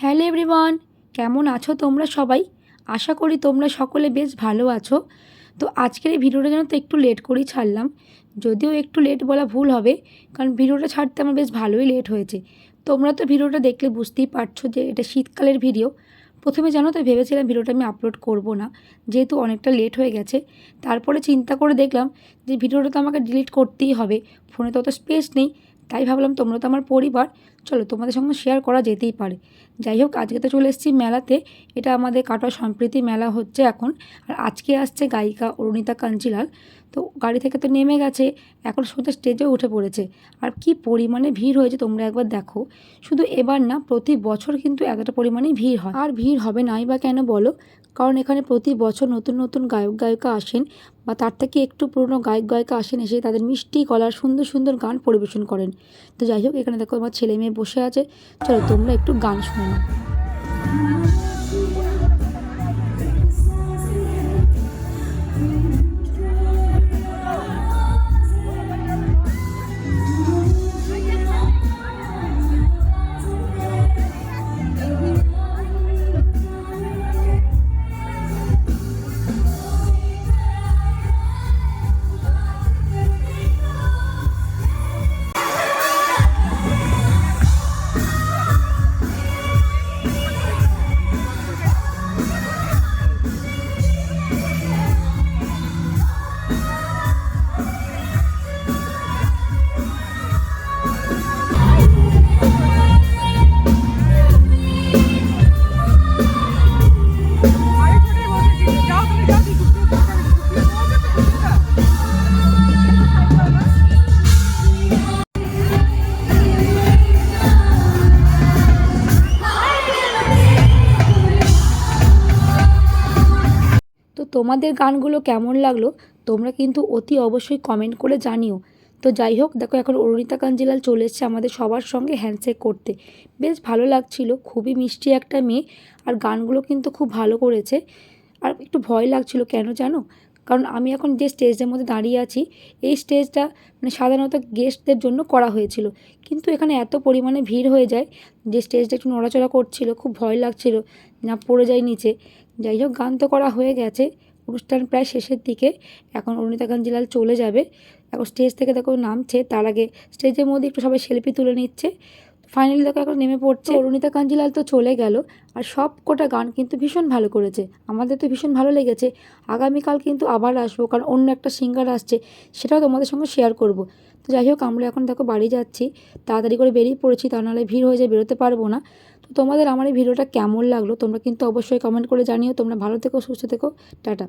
Hello everyone, কেমন আছো তোমরা সবাই? আশা করি তোমরা সকলে বেশ ভালো আছো। তো আজকের এই ভিডিওটা যেন তো একটু লেট করেই ছাড়লাম, যদিও একটু লেট বলা ভুল হবে, কারণ ভিডিওটা ছাড়তে আমার বেশ ভালোই লেট হয়েছে। তোমরা তো ভিডিওটা দেখলে বুঝতেই পারছো যে এটা শীতকালের ভিডিও। প্রথমে জানো তো ভেবেছিলাম ভিডিওটা আমি আপলোড করব না, যেহেতু অনেকটা লেট হয়ে গেছে। তারপরে চিন্তা করে দেখলাম যে ভিডিওটা তো আমাকে ডিলিট করতেই হবে, ফোনে তো অত স্পেস নেই। তাই ভাবলাম তোমরা তো আমার পরিবার, চলো তোমাদের সঙ্গে শেয়ার করা যেতেই পারে। যাই হোক, আজকে তো চলে এসেছি মেলাতে। এটা আমাদের কাটোয়া সম্প্রীতি মেলা হচ্ছে এখন। আর আজকে আসছে গায়িকা অরুণিতা কাঞ্জিলাল। তো গাড়ি থেকে তো নেমে গেছে, এখন সোজা স্টেজেও উঠে পড়েছে। আর কি পরিমাণে ভিড় হয়েছে তোমরা একবার দেখো। শুধু এবার না, প্রতি বছর কিন্তু এতটা পরিমাণেই ভিড় হয়। আর ভিড় হবে নাই বা কেন বলো? কারণ এখানে প্রতি বছর নতুন নতুন গায়ক গায়িকা আসেন, বা তার থেকে একটু পুরনো গায়ক গায়িকা আসেন, এসে তাদের মিষ্টি গলার সুন্দর সুন্দর গান পরিবেশন করেন। তো যাই হোক, এখানে দেখো আমার ছেলে মেয়ে বসে আছে। চলো তোমরা একটু গান শুনে নাও। তো তোমাদের গানগুলো কেমন লাগলো তোমরা কিন্তু অতি অবশ্যই কমেন্ট করে জানিও। তো যাই হোক, দেখো এখন অরুণিতা কাঞ্জিলাল চলে এসছে আমাদের সবার সঙ্গে হ্যান্ডশেক করতে। বেশ ভালো লাগছিল, খুবই মিষ্টি একটা মেয়ে। আর গানগুলো কিন্তু খুব ভালো করেছে। আর একটু ভয় লাগছিল, কেন জানো? কারণ আমি এখন যে স্টেজের মধ্যে দাঁড়িয়ে আছি, এই স্টেজটা মানে সাধারণত গেস্টদের জন্য করা হয়েছিল। কিন্তু এখানে এত পরিমাণে ভিড় হয়ে যায় যে স্টেজটা একটু নড়াচড়া করছিল, খুব ভয় লাগছিল না পড়ে যায় নিচে। যাই হোক, গান তো করা হয়ে গেছে, অনুষ্ঠান প্রায় শেষের দিকে। এখন অরুণিতা কাঞ্জিলাল চলে যাবে, এখন স্টেজ থেকে দেখো নামছে। তার আগে স্টেজের মধ্যে একটু সবাই সেলফি তুলে নিচ্ছে। ফাইনালি দেখো এখন নেমে পড়ছে। অরুণিতা কাঞ্জিলাল তো চলে গেল, আর সব কটা গান কিন্তু ভীষণ ভালো করেছে, আমাদের তো ভীষণ ভালো লেগেছে। আগামীকাল কিন্তু আবার আসবো, কারণ অন্য একটা সিঙ্গার আসছে, সেটাও তোমাদের সঙ্গে শেয়ার করব। তো যাই হোক, আমরা এখন দেখো বাড়ি যাচ্ছি, তাড়াতাড়ি করে বেরিয়ে পড়েছি, তা নাহলে ভিড় হয়ে যায়, বেরোতে পারবো না। তো তোমাদের আমার এই ভিডিওটা কেমন লাগলো তোমরা কিন্তু অবশ্যই কমেন্ট করে জানিও। তোমরা ভালো থেকো, সুস্থ থেকো, টাটা।